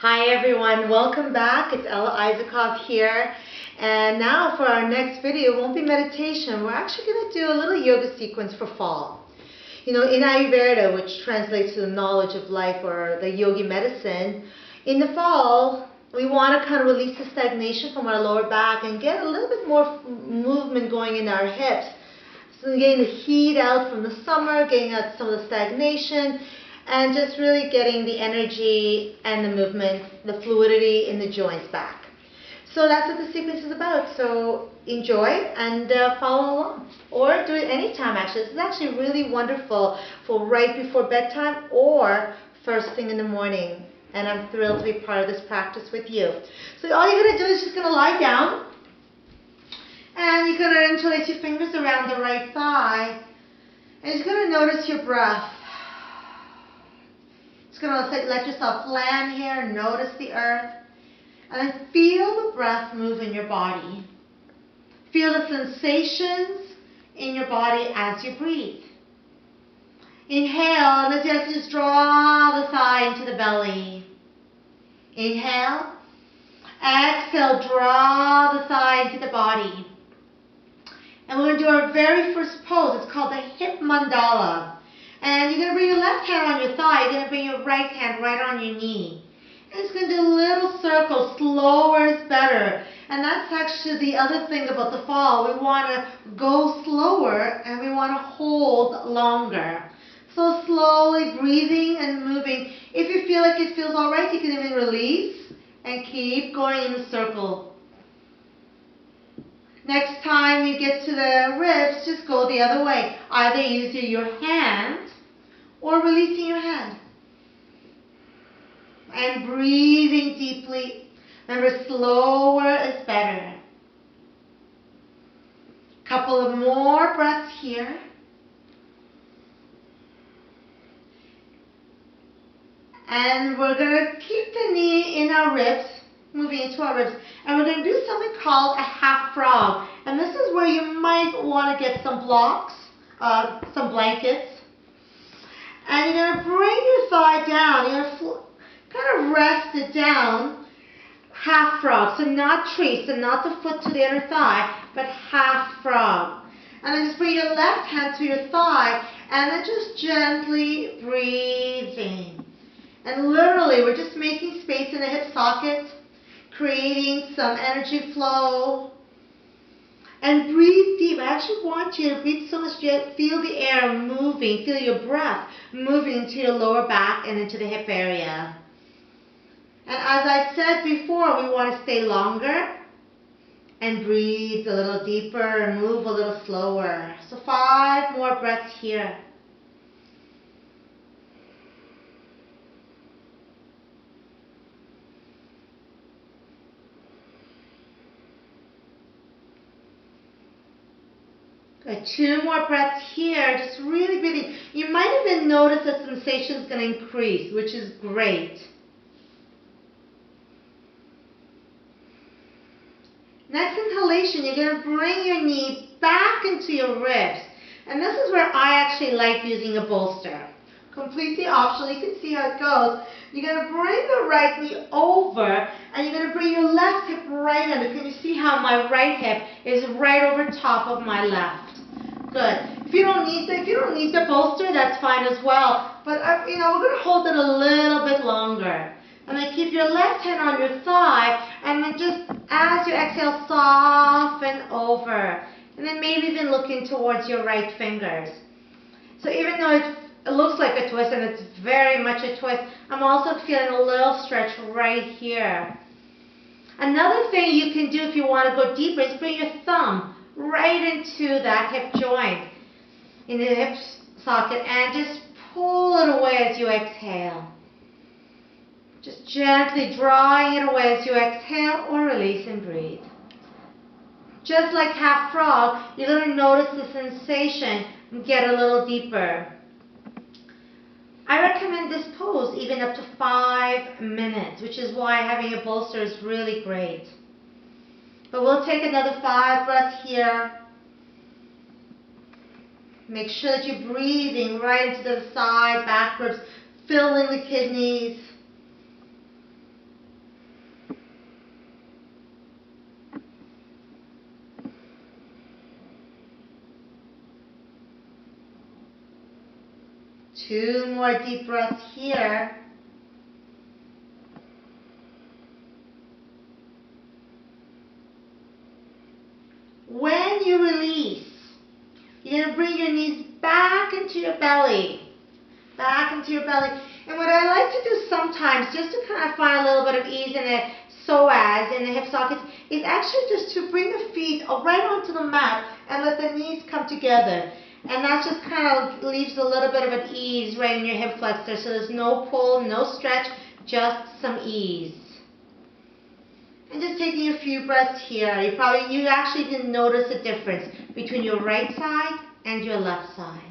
Hi everyone, welcome back. It's Ella Isaacoff here. And now for our next video, it won't be meditation. We're actually going to do a little yoga sequence for fall. You know, in Ayurveda, which translates to the knowledge of life or the yogi medicine, in the fall, we want to kind of release the stagnation from our lower back and get a little bit more movement going in our hips. So getting the heat out from the summer, getting out some of the stagnation, and just really getting the energy and the movement, the fluidity in the joints back. So that's what the sequence is about. So enjoy and follow along. Or do it anytime actually. This is actually really wonderful for right before bedtime or first thing in the morning. And I'm thrilled to be part of this practice with you. So all you're going to do is just going to lie down. And you're going to interlace your fingers around the right thigh. And you're going to notice your breath. Just going to let yourself land here, notice the earth, and then feel the breath move in your body. Feel the sensations in your body as you breathe. Inhale, and as you just draw the thigh into the belly. Inhale. Exhale, draw the thigh into the body. And we're going to do our very first pose. It's called the hip mandala. And you're going to bring your left hand on your thigh. You're going to bring your right hand right on your knee. And it's going to do a little circle. Slower is better. And that's actually the other thing about the fall. We want to go slower and we want to hold longer. So slowly breathing and moving. If you feel like it feels all right, you can even release and keep going in the circle. Next time you get to the ribs, just go the other way. Either using your hand or releasing your hand. And breathing deeply. Remember, slower is better. Couple of more breaths here. And we're going to keep the knee in our ribs, moving into our ribs. And we're going to do something called a half frog. And this is where you might want to get some blocks, some blankets. And you're going to bring your thigh down. You're going to kind of rest it down, half frog. So not tree, so not the foot to the other thigh, but half frog. And then just bring your left hand to your thigh and then just gently breathing. And literally, we're just making space in the hip socket, creating some energy flow. And breathe deep. I actually want you to breathe so much you feel the air moving, feel your breath moving into your lower back and into the hip area. And as I said before, we want to stay longer and breathe a little deeper and move a little slower. So 5 more breaths here. Good. 2 more breaths here, just really breathing. You might even notice the sensation is going to increase, which is great. Next inhalation, you're going to bring your knee back into your ribs. And this is where I actually like using a bolster. Completely optional. You can see how it goes. You're going to bring the right knee over and you're going to bring your left hip right under. Can you see how my right hip is right over top of my left? Good. If you don't need the bolster, that's fine as well. But we're going to hold it a little bit longer. And then keep your left hand on your thigh, and then just as you exhale, soften over. And then maybe even looking towards your right fingers. So even though it looks like a twist, and it's very much a twist, I'm also feeling a little stretch right here. Another thing you can do if you want to go deeper is bring your thumb right into that hip joint, in the hip socket, and just pull it away as you exhale. Just gently drawing it away as you exhale or release and breathe. Just like half frog, you're going to notice the sensation and get a little deeper. I recommend this pose even up to 5 minutes, which is why having a bolster is really great. But we'll take another 5 breaths here. Make sure that you're breathing right into the side, back ribs, filling the kidneys. 2 more deep breaths here. When you release, you're going to bring your knees back into your belly. Back into your belly. And what I like to do sometimes, just to kind of find a little bit of ease in the psoas, in the hip sockets, is actually just to bring the feet right onto the mat and let the knees come together. And that just kind of leaves a little bit of an ease right in your hip flexor. So there's no pull, no stretch, just some ease. And just taking a few breaths here. You actually can notice a difference between your right side and your left side.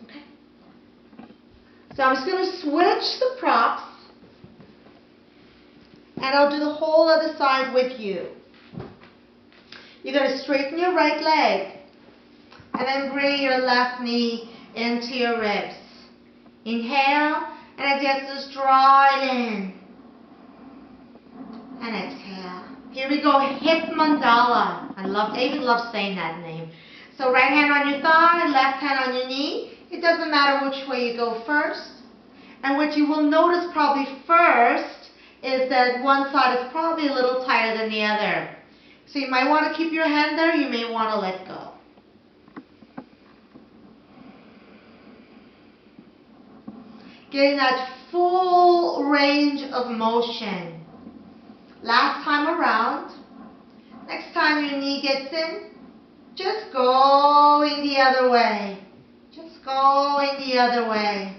Okay. So I'm just going to switch the props. And I'll do the whole other side with you. You're going to straighten your right leg. And then bring your left knee into your ribs. Inhale, and just draw it in. And exhale. Here we go, hip mandala. I even love saying that name. So right hand on your thigh, left hand on your knee. It doesn't matter which way you go first. And what you will notice probably first is that one side is probably a little tighter than the other. So you might want to keep your hand there, you may want to let go. Getting that full range of motion. Last time around. Next time your knee gets in, just going the other way. Just going the other way.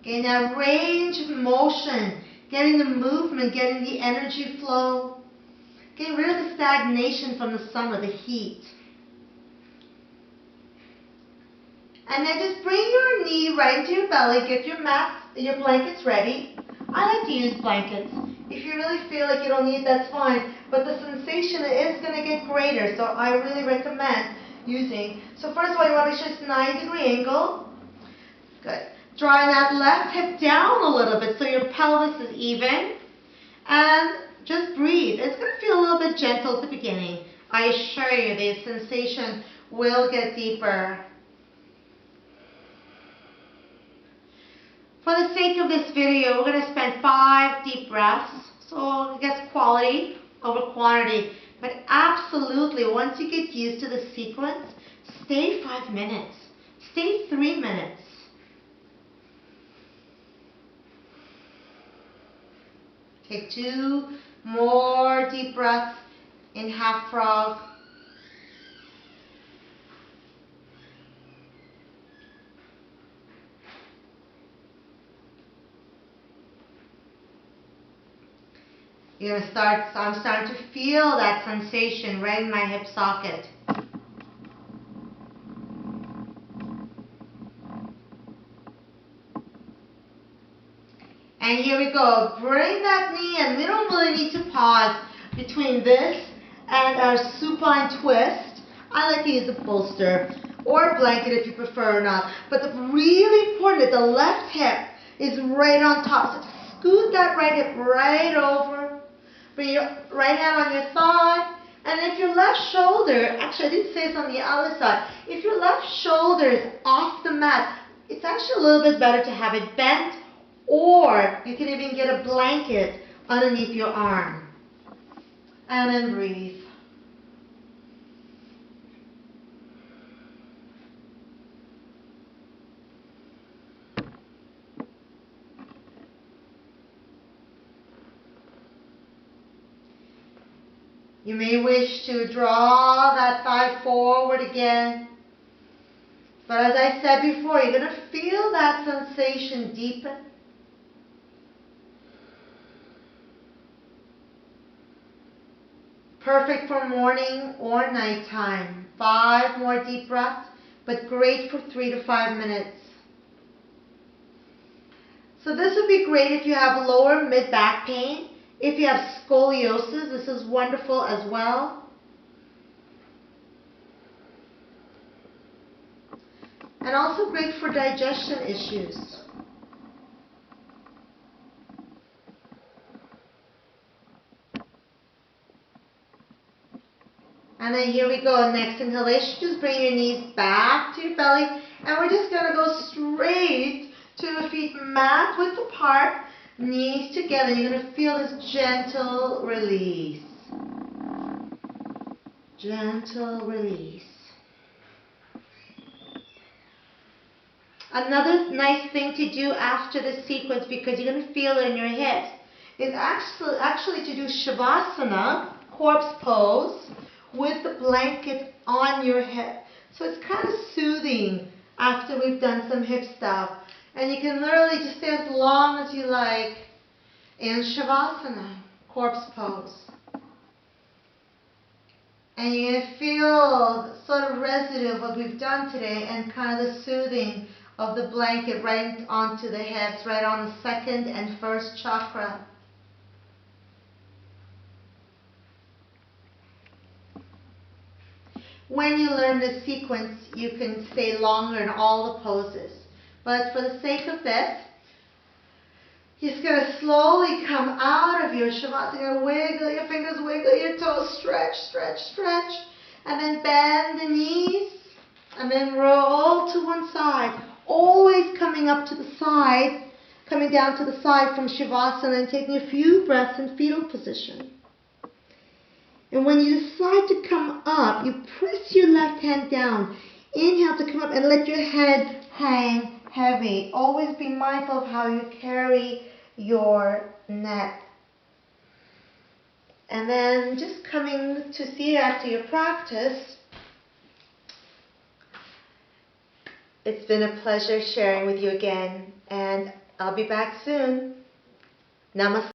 Getting that range of motion. Getting the movement, getting the energy flow. Getting rid of the stagnation from the summer, the heat. And then just bring your knee right into your belly. Get your mats, your blankets ready. I like to use blankets. If you really feel like you don't need, that's fine. But the sensation is going to get greater, so I really recommend using. So first of all, you want to make sure it's 90-degree angle. Good. Drawing that left hip down a little bit so your pelvis is even. And just breathe. It's going to feel a little bit gentle at the beginning. I assure you, the sensation will get deeper. For the sake of this video, we're going to spend 5 deep breaths. So I guess quality over quantity. But absolutely, once you get used to the sequence, stay 5 minutes. Stay 3 minutes. Take 2 more deep breaths in half frog. You're going to start, I'm starting to feel that sensation right in my hip socket. And here we go. Bring that knee in. We don't really need to pause between this and our supine twist. I like to use a bolster or a blanket if you prefer or not. But the really important is the left hip is right on top. So just scoot that right hip right over. Bring your right hand on your thigh. And if your left shoulder, actually I didn't say this on the other side, if your left shoulder is off the mat, it's actually a little bit better to have it bent, or you can even get a blanket underneath your arm. And then breathe. You may wish to draw that thigh forward again. But as I said before, you're going to feel that sensation deepen. Perfect for morning or nighttime. 5 more deep breaths, but great for 3 to 5 minutes. So this would be great if you have lower mid-back pain. If you have scoliosis, this is wonderful as well. And also great for digestion issues. And then here we go. Next inhalation, just bring your knees back to your belly. And we're just going to go straight to your feet, mat width apart, knees together. You're going to feel this gentle release. Gentle release. Another nice thing to do after this sequence, because you're going to feel it in your hips, is actually to do Savasana, corpse pose, with the blanket on your hip. So it's kind of soothing after we've done some hip stuff. And you can literally just stay as long as you like in Savasana, corpse pose. And you're going to feel sort of residue of what we've done today and kind of the soothing of the blanket right onto the hips, right on the second and first chakra. When you learn this sequence, you can stay longer in all the poses. But for the sake of this, you're just going to slowly come out of your Shavasana. You're going to wiggle your fingers, wiggle your toes, stretch, stretch, stretch. And then bend the knees. And then roll to one side. Always coming up to the side, coming down to the side from Shavasana and taking a few breaths in fetal position. And when you decide to come up, you press your left hand down. Inhale to come up and let your head hang heavy. Always be mindful of how you carry your neck. And then just coming to see after your practice, it's been a pleasure sharing with you again, and I'll be back soon. Namaste.